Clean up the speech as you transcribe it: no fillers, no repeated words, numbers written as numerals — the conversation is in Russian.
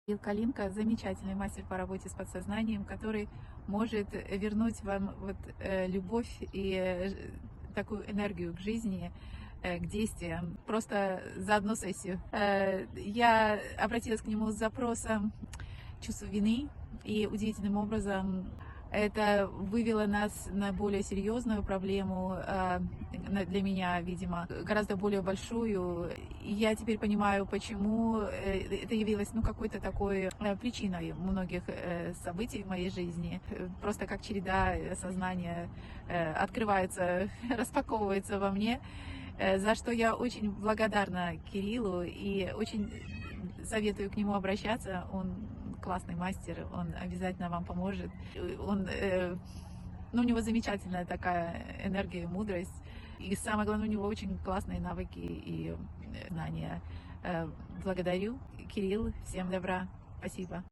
Кирилл Калинка — замечательный мастер по работе с подсознанием, который может вернуть вам любовь и такую энергию к жизни, к действиям, просто за одну сессию. Я обратилась к нему с запросом чувства вины, и удивительным образом это вывело нас на более серьезную проблему, для меня, видимо, гораздо более большую. И я теперь понимаю, почему это явилось, какой-то такой причиной многих событий в моей жизни. Просто как череда сознания открывается, распаковывается во мне, за что я очень благодарна Кириллу и очень советую к нему обращаться. Он классный мастер, он обязательно вам поможет. У него замечательная такая энергия и мудрость. И самое главное, у него очень классные навыки и знания. Благодарю, Кирилл, всем добра, спасибо.